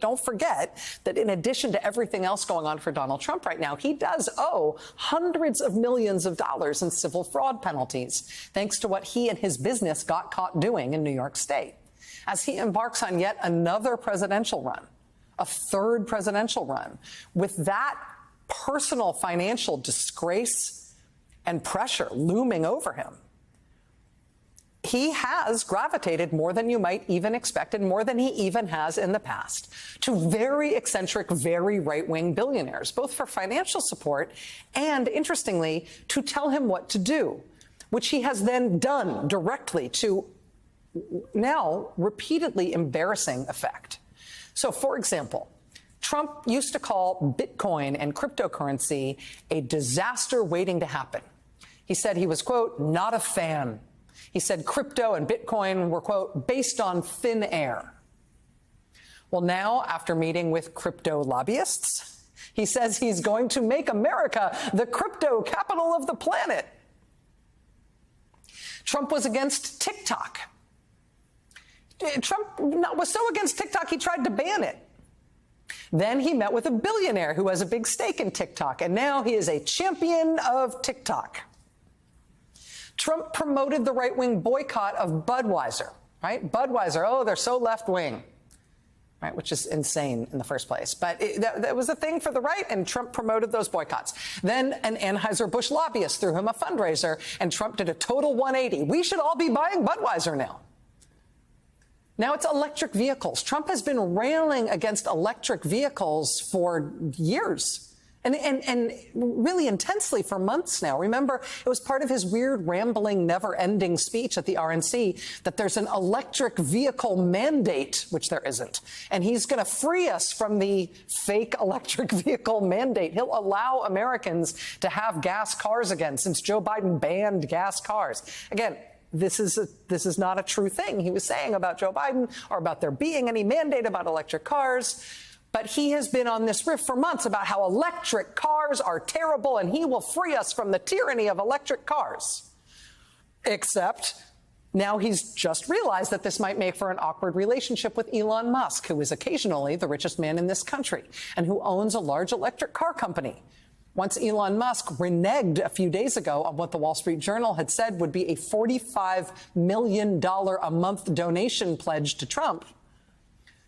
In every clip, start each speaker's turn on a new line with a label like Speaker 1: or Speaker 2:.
Speaker 1: Don't forget that in addition to everything else going on for Donald Trump right now, he does owe hundreds of millions of dollars in civil fraud penalties, thanks to what he and his business got caught doing in New York State. As he embarks on yet another presidential run, a third presidential run, with that personal financial disgrace and pressure looming over him, he has gravitated more than you might even expect, and more than he even has in the past, to very eccentric, very right-wing billionaires, both for financial support and, interestingly, to tell him what to do, which he has then done directly to now repeatedly embarrassing effect. So, for example, Trump used to call Bitcoin and cryptocurrency a disaster waiting to happen. He said he was, quote, not a fan. He said crypto and Bitcoin were, quote, based on thin air. Well, now, after meeting with crypto lobbyists, he says he's going to make America the crypto capital of the planet. Trump was against TikTok. Trump was so against TikTok, he tried to ban it. Then he met with a billionaire who has a big stake in TikTok, and now he is a champion of TikTok. Trump promoted the right-wing boycott of Budweiser, right? Budweiser, oh, they're so left-wing, right? Which is insane in the first place. But that was a thing for the right, and Trump promoted those boycotts. Then an Anheuser-Busch lobbyist threw him a fundraiser, and Trump did a total 180. We should all be buying Budweiser now. Now it's electric vehicles. Trump has been railing against electric vehicles for years. And really intensely for months now. Remember, it was part of his weird, rambling, never-ending speech at the RNC that there's an electric vehicle mandate, which there isn't. And he's going to free us from the fake electric vehicle mandate. He'll allow Americans to have gas cars again, since Joe Biden banned gas cars. Again, this is not a true thing he was saying about Joe Biden or about there being any mandate about electric cars. But he has been on this riff for months about how electric cars are terrible and he will free us from the tyranny of electric cars. Except now he's just realized that this might make for an awkward relationship with Elon Musk, who is occasionally the richest man in this country and who owns a large electric car company. Once Elon Musk reneged a few days ago on what the Wall Street Journal had said would be a $45 million a month donation pledge to Trump,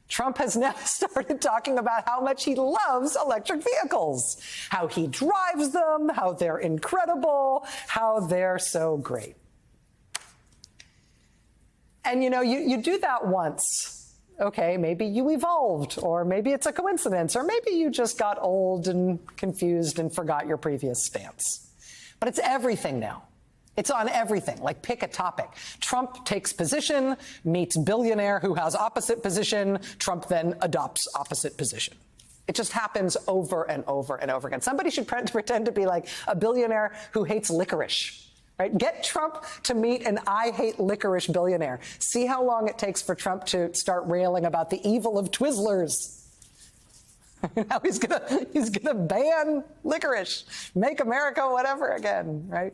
Speaker 1: Trump has now started talking about how much he loves electric vehicles, how he drives them, how they're incredible, how they're so great. And, you know, you do that once. Okay, maybe you evolved, or maybe it's a coincidence, or maybe you just got old and confused and forgot your previous stance. But it's everything now. It's on everything. Like, pick a topic. Trump takes position, meets billionaire who has opposite position. Trump then adopts opposite position. It just happens over and over and over again. Somebody should pretend to be like a billionaire who hates licorice, right? Get Trump to meet an I hate licorice billionaire. See how long it takes for Trump to start railing about the evil of Twizzlers. Now he's gonna ban licorice, make America whatever again, right?